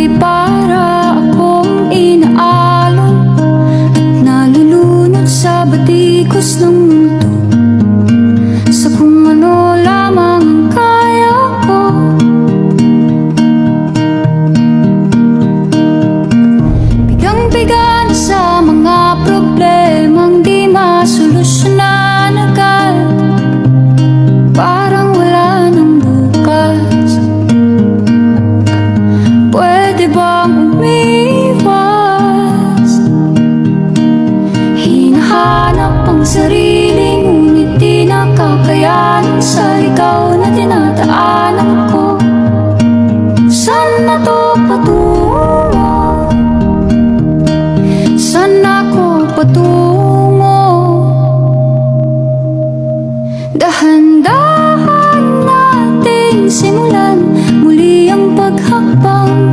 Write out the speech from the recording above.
Di para akong inaalon at nalulunod sa batikos ng mundo, sa kung ano lamang ang kaya ko. Bigang-biga na sa mga problemang di masolusyonan agad, parang wala nang bukas. Pwede bang umiwas? Hinahanap ang sarili, ngunit di nakakayanan sa ligaw na dinadaanan ko. Saan na to patungo? Saan ako patungo? Dahan-dahan nating simulan muli ang paghakbang